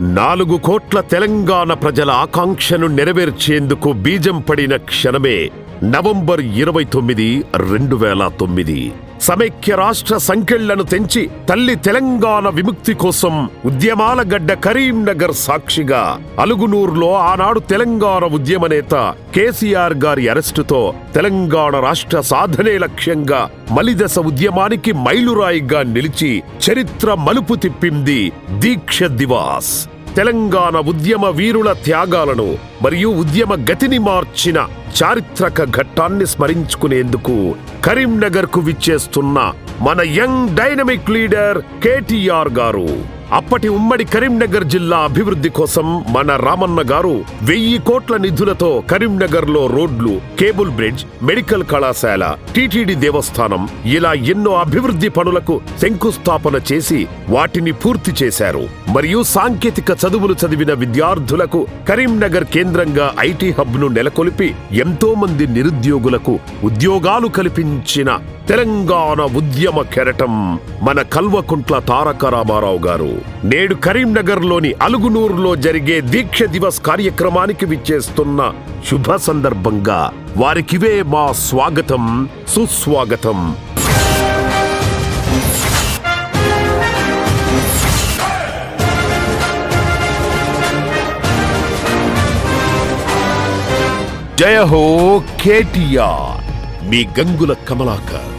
4 కోట్ల తెలంగాణ ప్రజల ఆకాంక్షను నెరవేర్చేందుకు బీజం పడిన క్షణమే నవంబర్ 29, 2009. సమైక్య రాష్ట్ర సంకెళ్లను తెంచి తల్లి తెలంగాణ విముక్తి కోసం ఉద్యమాల గడ్డ కరీంనగర్ సాక్షిగా అలుగునూరులో ఆనాడు తెలంగాణ ఉద్యమ నేత కేసీఆర్ గారి అరెస్టుతో తెలంగాణ రాష్ట్ర సాధనే లక్ష్యంగా మలిదశ ఉద్యమానికి మైలురాయిగా నిలిచి చరిత్ర మలుపు తిప్పింది దీక్ష దివాస్. తెలంగాణ ఉద్యమ వీరుల త్యాగాలను మరియు ఉద్యమ గతిని మార్చిన చారిత్రక ఘట్టాన్ని స్మరించుకునేందుకు కరీంనగర్కు విచ్చేస్తున్న మన యంగ్ డైనమిక్ లీడర్ కేటీఆర్ గారు. అప్పటి ఉమ్మడి కరీంనగర్ జిల్లా అభివృద్ధి కోసం మన రామన్న గారు 1000 కోట్ల నిధులతో కరీంనగర్లో రోడ్లు, కేబుల్ బ్రిడ్జ్, మెడికల్ కళాశాల, టీటీడీ దేవస్థానం ఇలా ఎన్నో అభివృద్ధి పనులకు శంకుస్థాపన చేసి వాటిని పూర్తి చేశారు. మరియు సాంకేతిక చదువులు చదివిన విద్యార్థులకు కరీంనగర్ కేంద్రంగా ఐటీ హబ్ను నెలకొల్పి ఎంతో మంది నిరుద్యోగులకు ఉద్యోగాలు కల్పించిన తెలంగాణ ఉద్యమ కెరటం మన కల్వకుంట్ల తారక రామారావు గారు నేడు కరీంనగర్లోని అలుగునూరులో జరిగే దీక్ష దివస్ కార్యక్రమానికి విచ్చేస్తున్న శుభ సందర్భంగా వారికివే మా స్వాగతం, సుస్వాగతం. జయ హో కేటీఆర్, మీ గంగుల కమలాకర్.